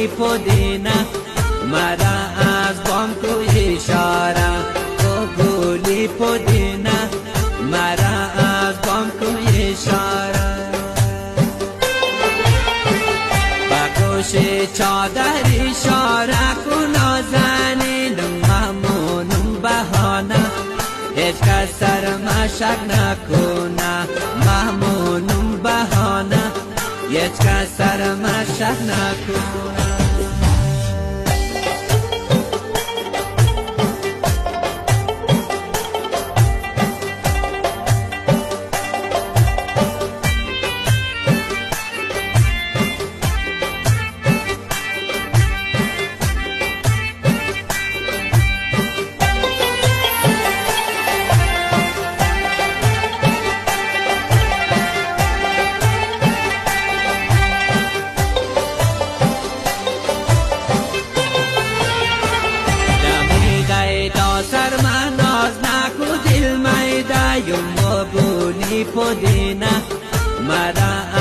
پودینه مرا از بام کو اشاره گلی پودینه مرا از بام کو اشاره باگوش چادر اشاره کو نازنینم مامونم بهانه هیچ کس سر مشک نکنه مامونم بهانه هیچ کس سر مشک نکنه پودینه مرا